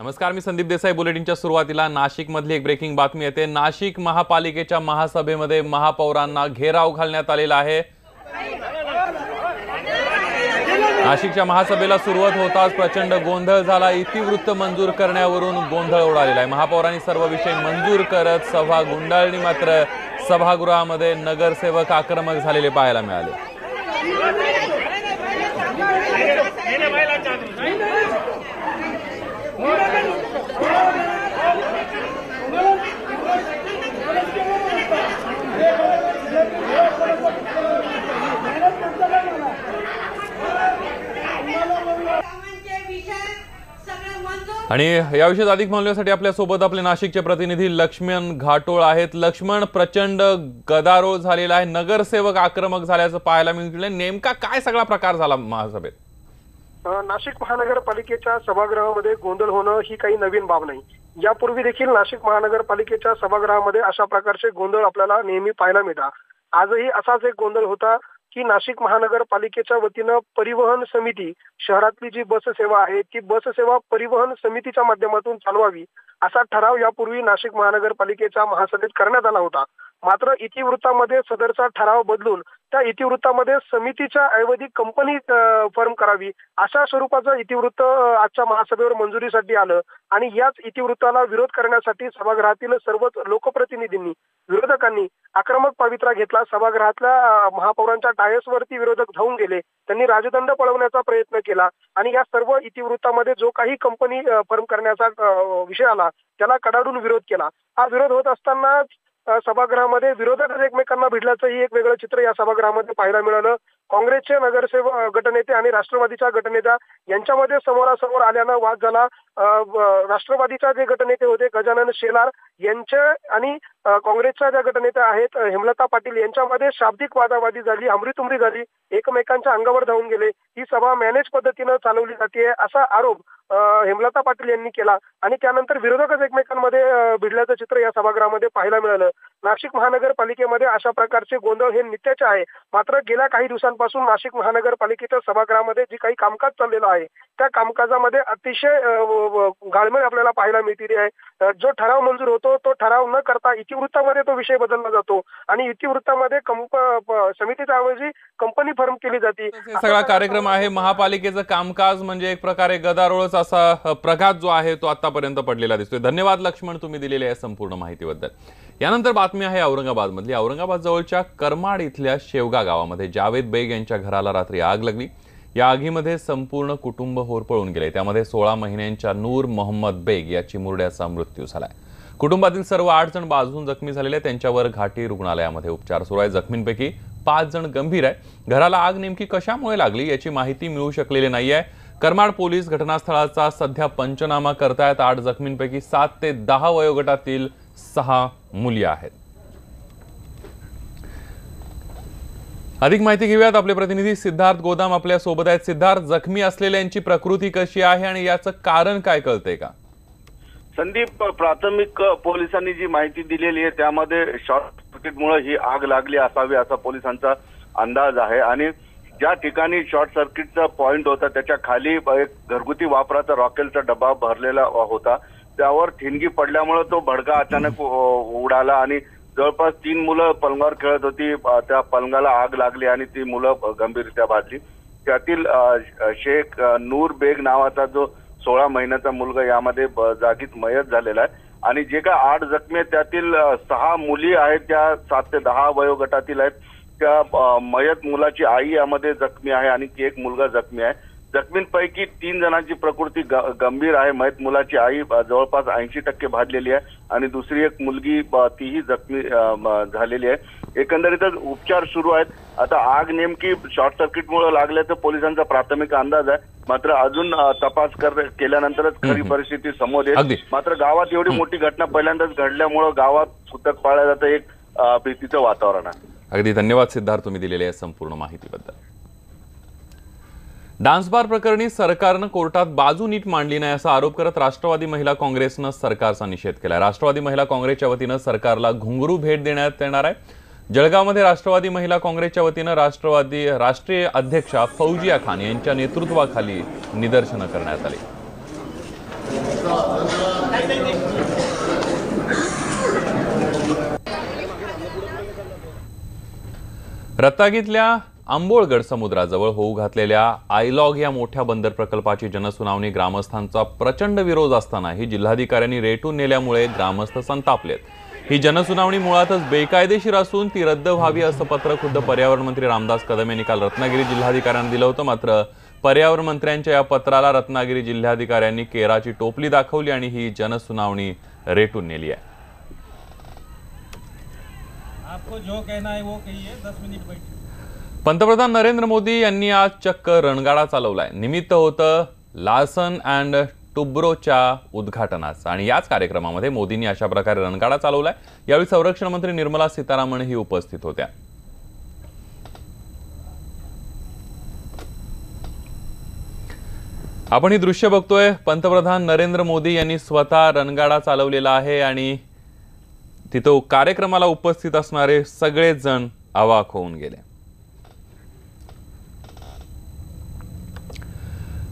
नमस्कार, मी संदीप देसाई। बुलेटिनच्या सुरुवातीला नाशिक मधली एक ब्रेकिंग बातमी येते। नाशिक महापालिकेच्या महासभेमध्ये महापौरांना घेराव घालण्यात आलेला आहे। नाशिकच्या महासभेला सुरुवात होताच प्रचंड गोंधळ झाला। इतिवृत्त मंजूर करण्यावरून गोंधळ उडालेला आहे। महापौरांनी सर्व विषय मंजूर करत सभा गुंडाळली, मात्र सभागृहामध्ये नगरसेवक आक्रमक झालेले पाहायला मिळाले। आणि याविषयी अधिक बोलण्यासाठी आपल्या सोबत आपले नाशिकचे प्रतिनिधी लक्ष्मण घाटोळ आहेत। लक्ष्मण, प्रचंड गदारोळ झालेला आहे, नगरसेवक आक्रमक झाल्याचं पाहायला मिळाले। नेमका काय सगळा प्रकार झाला महासभेत? नाशिक महानगरपालिकेच्या सभागृहामध्ये गोंधळ होणं ही काही नवीन बाब नाही। यापूर्वी देखील नाशिक महानगरपालिकेच्या सभागृहामध्ये अशा प्रकारचे गोंधळ आपल्याला नेहमी पाहायला मिळतात। आजही असाच एक गोंधळ होता की नाशिक महानगरपालिकेच्या वतीनं परिवहन समिती, शहरातली जी बस सेवा आहे ती बस सेवा परिवहन समितीच्या माध्यमातून चालवावी असा ठराव यापूर्वी नाशिक महानगरपालिकेच्या महासभेत करण्यात आला होता। मात्र इतिवृत्तामध्ये सदरचा ठराव बदलून त्या इतिवृत्तामध्ये समितीच्या ऐवजी कंपनी फर्म करावी अशा स्वरूपाचं इतिवृत्त आजच्या महासभेवर मंजुरीसाठी आलं आणि याच इतिवृत्ताला विरोध करण्यासाठी सभागृहातील सर्वच लोकप्रतिनिधींनी, विरोधकांनी आक्रमक पवित्रा घेतला। सभागृहातल्या महापौरांच्या डायसवरती विरोधक धावून गेले, त्यांनी राजदंड पळवण्याचा प्रयत्न केला आणि या सर्व इतिवृत्तामध्ये जो काही कंपनी फर्म करण्याचा विषय आला त्याला कडाडून विरोध केला। हा विरोध होत असताना सभागृहामध्ये विरोधक एकमेकांना भिडल्याचंही एक वेगळं चित्र या सभागृहामध्ये पाहायला मिळालं। काँग्रेसचे नगरसेवक गटनेते आणि राष्ट्रवादीच्या गटनेत्या यांच्यामध्ये समोरासमोर आल्यानं वाद झाला। राष्ट्रवादीच्या जे गटनेते होते गजानन शेलार यांचे आणि काँग्रेसच्या ज्या गटनेत्या आहेत हेमलता पाटील यांच्यामध्ये शाब्दिक वादावादी झाली, हमरीतुमरी झाली, एकमेकांच्या अंगावर धावून गेले। ही सभा मॅनेज पद्धतीनं चालवली जाते असा आरोप हेमलता पाटील यांनी केला आणि त्यानंतर विरोधकच एकमेकांमध्ये भिडल्याचं चित्र या सभागृहामध्ये पाहायला मिळालं। नाशिक महानगरपालिकेमध्ये अशा प्रकारचे गोंधळ हे नित्याचे आहे। मात्र गेल्या काही दिवसांपासून नाशिक महानगरपालिकेच्या सभागृहामध्ये जी काही कामकाज चाललेलं आहे त्या कामकाजामध्ये अतिशय घालमेल आपल्याला पाहायला मिळते आहे। जो ठराव मंजूर होतो तो ठराव न करता इतिवृत्तामध्ये तो विषय बदलला जातो आणि इतिवृत्तामध्ये समितीच्या ऐवजी कंपनी फर्म केली जाते। सगळा कार्यक्रम आहे। महापालिकेचं कामकाज म्हणजे एक प्रकारे गदारोळच असा प्रघात जो आहे तो आतापर्यंत पडलेला दिसतोय। धन्यवाद लक्ष्मण, तुम्ही दिलेल्या या संपूर्ण माहितीबद्दल। यानंतर बातमी आहे औरंगाबाद मधली। औरंगाबाद जवळच्या करमाड इथल्या शेवगा गावामध्ये जावेद बेग यांच्या घराला रात्री आग लागली। या आगीमध्ये संपूर्ण कुटुंब होरपळून गेले। त्यामध्ये 16 महिन्यांच्या नूर मोहम्मद बेग या चिमुरड्याचा मृत्यू झालाय। कुटुंबातील सर्व 8 जण बाजून जखमी झालेले, त्यांच्यावर घाटी रुग्णालयामध्ये उपचार सुरू आहे। जखमींपैकी 5 जण गंभीर आहे। घराला आग नेमकी कशामुळे लागली याची माहिती मिळू शकलेली नाहीये। करमाड पोलीस घटनास्थळाचा सध्या पंचनामा करतायत। 8 जखमींपैकी 7 ते 10 वयोगटातील 6 मुली आहेत। अधिक माहिती घेऊयात, आपले प्रतिनिधी सिद्धार्थ गोदाम आपल्या सोबत आहेत। सिद्धार्थ, जखमी असलेल्यांची प्रकृती कशी आहे आणि याचं कारण काय कळतंय का? संदीप, प्राथमिक पोलिसांनी जी माहिती दिलेली आहे त्यामध्ये शॉर्ट सर्किटमुळे ही आग लागली असावी असा पोलिसांचा अंदाज आहे आणि ज्या ठिकाणी शॉर्ट सर्किटचा पॉइंट होता त्याच्या खाली एक घरगुती वापराचा रॉकेलचा डबा भरलेला होता, त्यावर ठिणगी पडल्यामुळे तो भडका अचानक उडाला आणि जवळपास 3 मुलं पलंगावर खेळत होती। त्या पलंगाला आग लागली आणि ती मुलं गंभीररित्या भाजली। त्यातील शेख नूर बेग नावाचा जो 16 महिन्याचा मुलगा यामध्ये जागीच मयत झालेला आहे आणि जे काय 8 जखमी आहेत त्यातील 6 मुली आहेत, त्या 7 ते 10 वयोगटातील आहेत। त्या मयत मुलाची आई यामध्ये जखमी आहे आणि एक मुलगा जखमी आहे। जखमींपैकी 3 जणांची प्रकृती गंभीर आहे। मयत मुलाची आई जवळपास 80% भाजलेली आहे आणि दुसरी एक मुलगी तीही जखमी झालेली आहे। एकंदरीतच उपचार सुरू आहेत। आता आग नेमकी शॉर्ट सर्किटमुळे लागल्याचं पोलिसांचा प्राथमिक अंदाज आहे, मात्र अजून तपास केल्यानंतरच खरी परिस्थिती समोर येईल। मात्र गावात एवढी मोठी घटना पहिल्यांदाच घडल्यामुळे गावात सुतक पाळल्या जातं, एक भीतीचं वातावरण आहे। अगदी धन्यवाद सिद्धार्थ, तुम्ही दिलेल्या या संपूर्ण माहितीबद्दल। डान्स बार प्रकरणी सरकारनं कोर्टात बाजू नीट मांडली नाही असा आरोप करत राष्ट्रवादी महिला काँग्रेसनं सरकारचा निषेध केलाय। राष्ट्रवादी महिला काँग्रेसच्या वतीनं सरकारला घुंगरू भेट देण्यात येणार आहे। जळगावमध्ये राष्ट्रवादी महिला काँग्रेसच्या वतीनं राष्ट्रीय अध्यक्षा फौजिया खान यांच्या नेतृत्वाखाली निदर्शनं करण्यात आली। रत्नागिरीतल्या आंबोळगड समुद्राजवळ होऊ घातलेल्या आयलॉग या मोठ्या बंदर प्रकल्पाची जनसुनावणी ग्रामस्थांचा प्रचंड विरोध असतानाही जिल्हाधिकाऱ्यांनी रेटून नेल्यामुळे ग्रामस्थ संतापलेत. ही जनसुनावणी मुळातच बेकायदेशीर असून ती रद्द व्हावी असं पत्र खुद्द पर्यावरण मंत्री रामदास कदम यांनी काल रत्नागिरी जिल्हाधिकाऱ्यांना दिलं होतं. मात्र पर्यावरण मंत्र्यांच्या या पत्राला रत्नागिरी जिल्हाधिकाऱ्यांनी केराची टोपली दाखवली आणि ही जनसुनावणी रेटून नेली आहे. आपको जो कहना है वो कहिए, 10 मिनिट बैठिए. पंतप्रधान नरेंद्र मोदी यांनी आज चक्क रणगाडा चालवलाय. निमित्त होतं लार्सन अँड टुब्रोच्या उद्घाटनाचं आणि याच कार्यक्रमामध्ये मोदींनी अशा प्रकारे रणगाडा चालवलाय. यावेळी संरक्षण मंत्री निर्मला सीतारामनही उपस्थित होत्या. आपण ही दृश्य बघतोय. पंतप्रधान नरेंद्र मोदी यांनी स्वतः रणगाडा चालवलेला आहे आणि तिथं कार्यक्रमाला उपस्थित असणारे सगळेच जण अवाक होऊन गेले.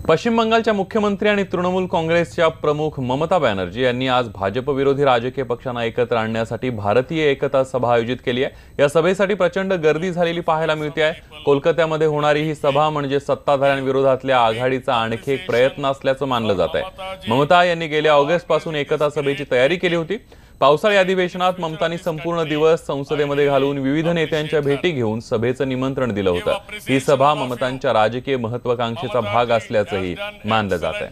पश्चिम बंगालच्या मुख्यमंत्री आणि तृणमूल काँग्रेसच्या प्रमुख ममता बॅनर्जी यांनी आज भाजप विरोधी राजकीय पक्षांना एकत्र आणण्यासाठी भारतीय एकता सभा आयोजित केली आहे. या सभेसाठी प्रचंड गर्दी झालेली पाहायला मिळते आहे. कोलकात्यामध्ये होणारी ही सभा म्हणजे सत्ताधाऱ्यांविरोधातल्या आघाडीचा आणखी एक प्रयत्न असल्याचं मानलं जात आहे. ममता यांनी गेल्या ऑगस्टपासून एकता सभेची तयारी केली होती. पावसाळी अधिवेशनात ममतांनी संपूर्ण दिवस संसदेमध्ये घालून विविध नेत्यांच्या भेटी घेऊन सभेचं निमंत्रण दिलं होतं. ही सभा ममतांच्या राजकीय महत्वाकांक्षेचा भाग असल्याचंही मानलं जात आहे.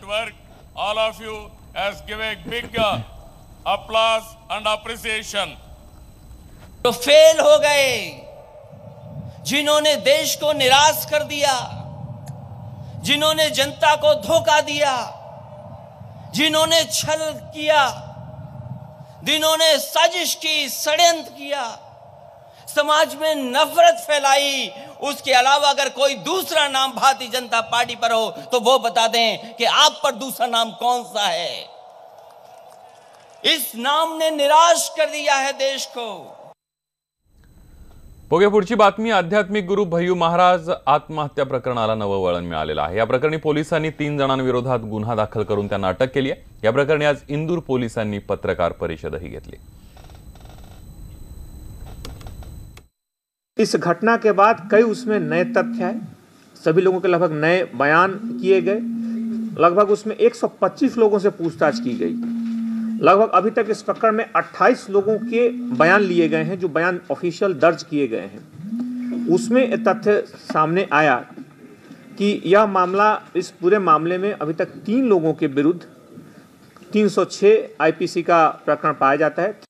तो फेल हो गए, जिन्होंने देश को निराश कर दिया, जिन्होंने जनता को धोखा दिया, जिन्होंने छल किया, जिन्होंने साजिश की, षड्यंत्र किया, समाज में नफरत फैलाई, उसके अलावा अगर कोई दूसरा नाम भारतीय जनता पार्टी पर हो तो वो बता दें कि आप पर दूसरा नाम कौन सा है. इस नाम ने निराश कर दिया है देश को. बघूया पुढची बातमी. आध्यात्मिक गुरु भय्यू महाराज आत्महत्या प्रकरणाला नवं वळण मिळालेलं आहे. या प्रकरणी पोलिसांनी 3 जणांविरोधात गुन्हा दाखल करून त्यांना अटक केली आहे. या प्रकरणी आज इंदूर पोलिसांनी पत्रकार परिषदही घेतली. इस घटना के बाद कई उसमें नए तथ्य आए. सभी लोगों के लगभग नए बयान किए गए. लगभग उसमें 125 लोगों से पूछताछ की गई. लगभग अभी तक इस प्रकरण में 28 लोगों के बयान लिए गए हैं, जो बयान ऑफिशियल दर्ज किए गए हैं. उसमें तथ्य सामने आया कि यह मामला, इस पूरे मामले में अभी तक 3 लोगों के विरुद्ध 306 आईपीसी का प्रकरण पाया जाता है.